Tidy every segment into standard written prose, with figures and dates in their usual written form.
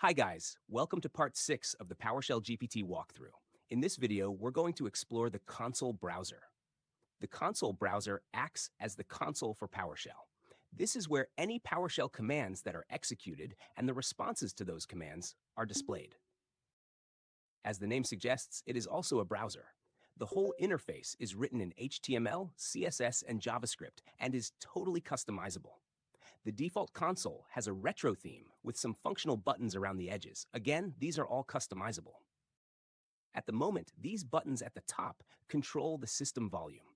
Hi guys, welcome to part 6 of the PowerShell GPT walkthrough. In this video, we're going to explore the console browser. The console browser acts as the console for PowerShell. This is where any PowerShell commands that are executed and the responses to those commands are displayed. As the name suggests, it is also a browser. The whole interface is written in HTML, CSS, and JavaScript and is totally customizable. The default console has a retro theme with some functional buttons around the edges. Again, these are all customizable. At the moment, these buttons at the top control the system volume.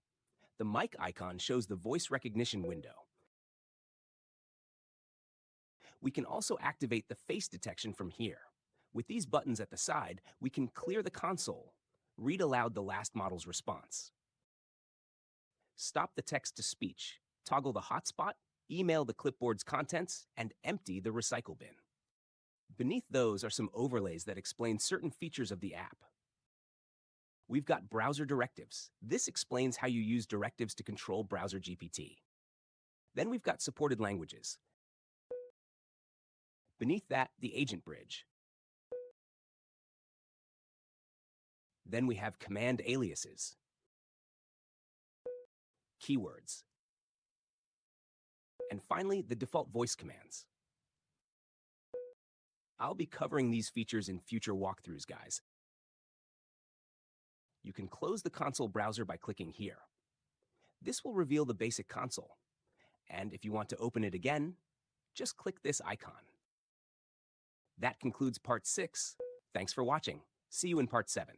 The mic icon shows the voice recognition window. We can also activate the face detection from here. With these buttons at the side, we can clear the console, read aloud the last model's response, stop the text-to-speech, toggle the hotspot, email the clipboard's contents, and empty the recycle bin. Beneath those are some overlays that explain certain features of the app. We've got browser directives. This explains how you use directives to control Browser GPT. Then we've got supported languages. Beneath that, the agent bridge. Then we have command aliases, keywords, and finally, the default voice commands. I'll be covering these features in future walkthroughs, guys. You can close the console browser by clicking here. This will reveal the basic console. And if you want to open it again, just click this icon. That concludes part 6. Thanks for watching. See you in part 7.